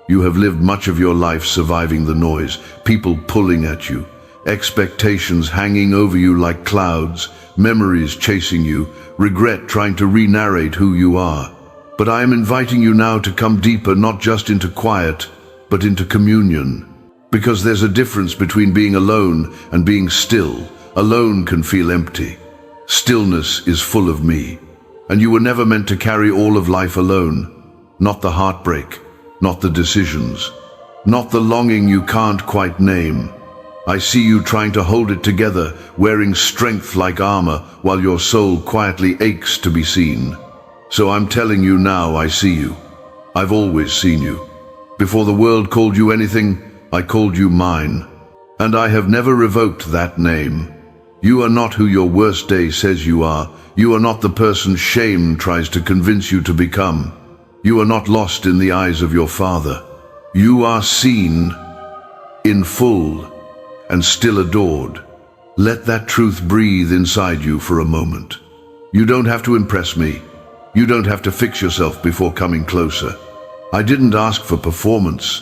You have lived much of your life surviving the noise, people pulling at you, expectations hanging over you like clouds, memories chasing you, regret trying to re-narrate who you are. But I am inviting you now to come deeper, not just into quiet, but into communion. Because there's a difference between being alone and being still. Alone can feel empty. Stillness is full of me. And you were never meant to carry all of life alone. Not the heartbreak, not the decisions, not the longing you can't quite name. I see you trying to hold it together, wearing strength like armor, while your soul quietly aches to be seen. So I'm telling you now, I see you. I've always seen you. Before the world called you anything, I called you mine. And I have never revoked that name. You are not who your worst day says you are. You are not the person shame tries to convince you to become. You are not lost in the eyes of your Father. You are seen in full and still adored. Let that truth breathe inside you for a moment. You don't have to impress me. You don't have to fix yourself before coming closer. I didn't ask for performance.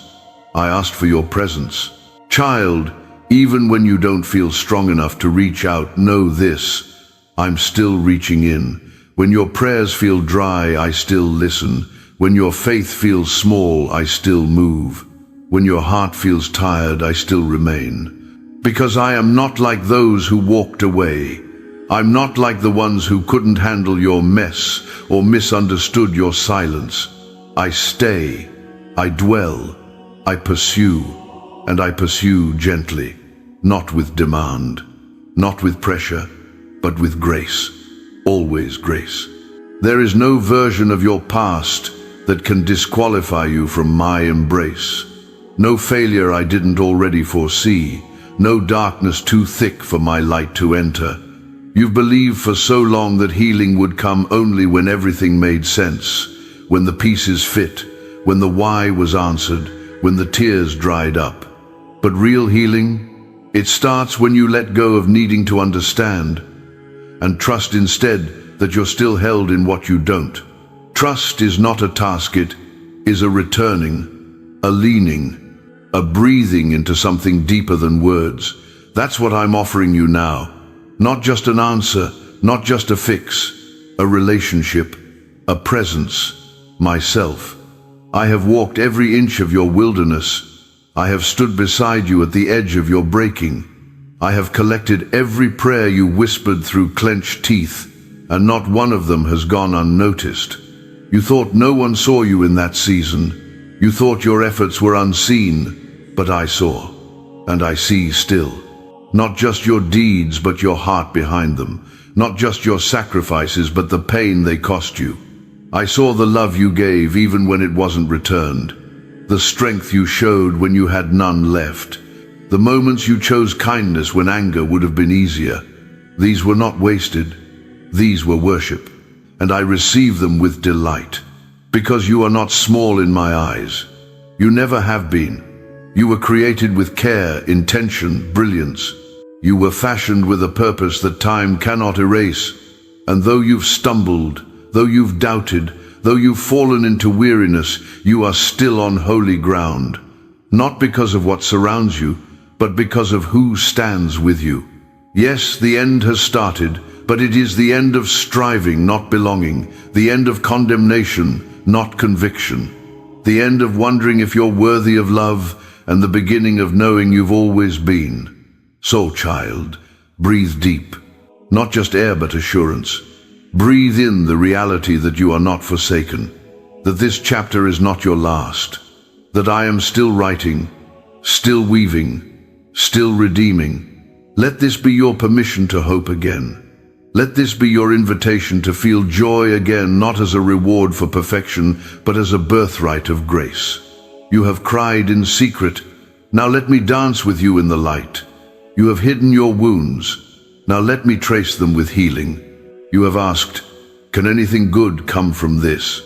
I asked for your presence. Child, even when you don't feel strong enough to reach out, know this: I'm still reaching in. When your prayers feel dry, I still listen. When your faith feels small, I still move. When your heart feels tired, I still remain. Because I am not like those who walked away. I'm not like the ones who couldn't handle your mess or misunderstood your silence. I stay, I dwell, I pursue, and I pursue gently, not with demand, not with pressure, but with grace, always grace. There is no version of your past that can disqualify you from my embrace. No failure I didn't already foresee, no darkness too thick for my light to enter. You've believed for so long that healing would come only when everything made sense, when the pieces fit, when the why was answered, when the tears dried up. But real healing, it starts when you let go of needing to understand and trust instead that you're still held in what you don't. Trust is not a task, it is a returning, a leaning, a breathing into something deeper than words. That's what I'm offering you now. Not just an answer, not just a fix, a relationship, a presence, myself. I have walked every inch of your wilderness. I have stood beside you at the edge of your breaking. I have collected every prayer you whispered through clenched teeth, and not one of them has gone unnoticed. You thought no one saw you in that season. You thought your efforts were unseen, but I saw, and I see still. Not just your deeds, but your heart behind them. Not just your sacrifices, but the pain they cost you. I saw the love you gave even when it wasn't returned. The strength you showed when you had none left. The moments you chose kindness when anger would have been easier. These were not wasted. These were worship. And I receive them with delight. Because you are not small in my eyes. You never have been. You were created with care, intention, brilliance. You were fashioned with a purpose that time cannot erase. And though you've stumbled, though you've doubted, though you've fallen into weariness, you are still on holy ground. Not because of what surrounds you, but because of who stands with you. Yes, the end has started, but it is the end of striving, not belonging. The end of condemnation, not conviction. The end of wondering if you're worthy of love, and the beginning of knowing you've always been. So, child, breathe deep. Not just air, but assurance. Breathe in the reality that you are not forsaken, that this chapter is not your last, that I am still writing, still weaving, still redeeming. Let this be your permission to hope again. Let this be your invitation to feel joy again, not as a reward for perfection, but as a birthright of grace. You have cried in secret. Now let me dance with you in the light. You have hidden your wounds. Now let me trace them with healing. You have asked, can anything good come from this?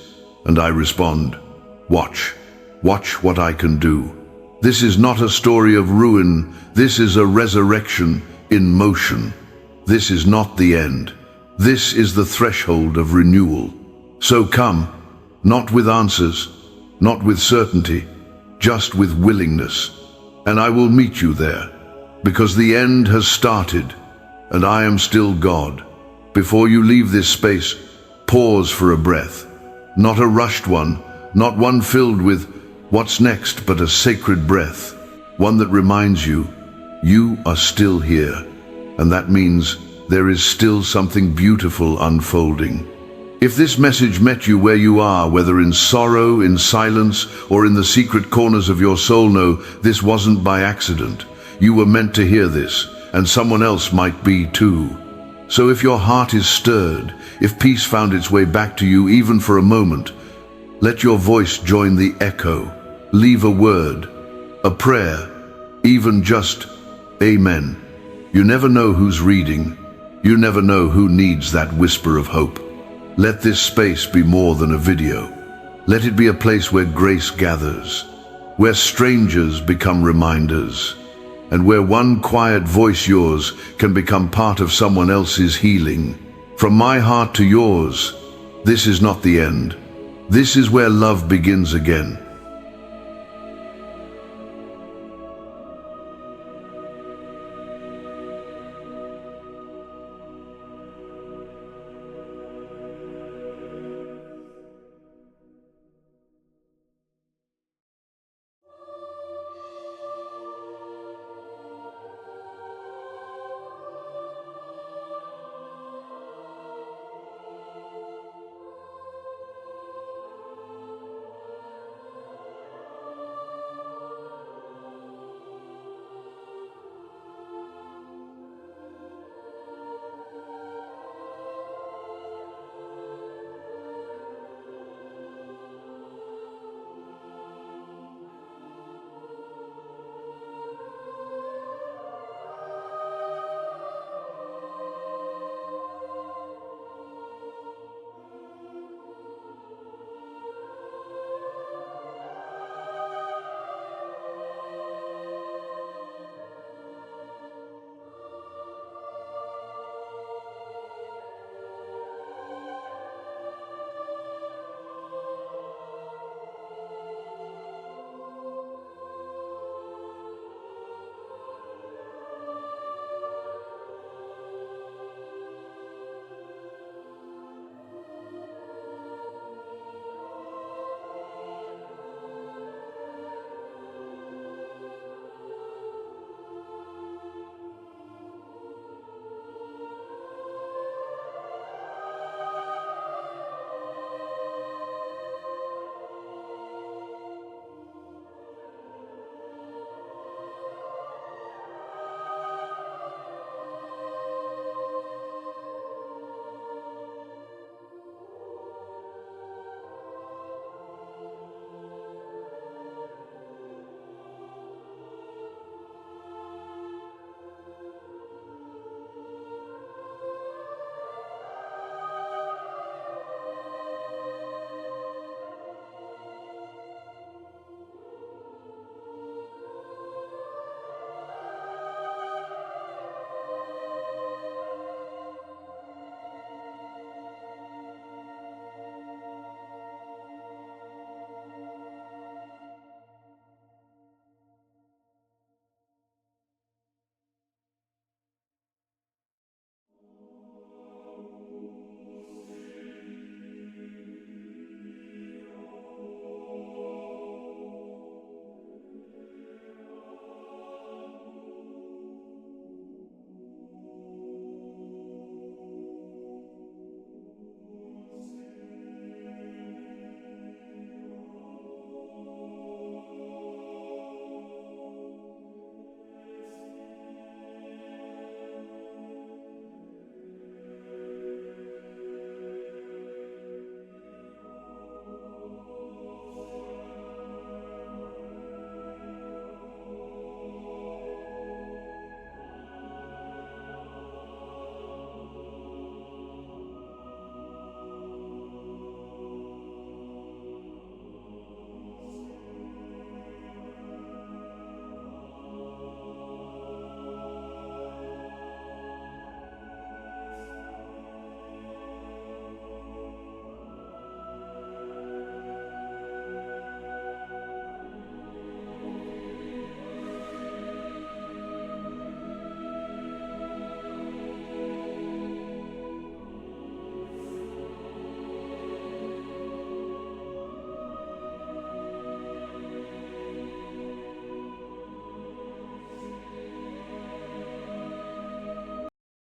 And I respond, watch. Watch what I can do. This is not a story of ruin. This is a resurrection in motion. This is not the end. This is the threshold of renewal. So come, not with answers, not with certainty, just with willingness. And I will meet you there, because the end has started, and I am still God. Before you leave this space, pause for a breath. Not a rushed one, not one filled with what's next, but a sacred breath. One that reminds you, you are still here. And that means there is still something beautiful unfolding. If this message met you where you are, whether in sorrow, in silence, or in the secret corners of your soul, know this wasn't by accident. You were meant to hear this, and someone else might be too. So if your heart is stirred, if peace found its way back to you even for a moment, let your voice join the echo. Leave a word, a prayer, even just amen. You never know who's reading. You never know who needs that whisper of hope. Let this space be more than a video. Let it be a place where grace gathers, where strangers become reminders, and where one quiet voice, yours, can become part of someone else's healing. From my heart to yours, this is not the end. This is where love begins again.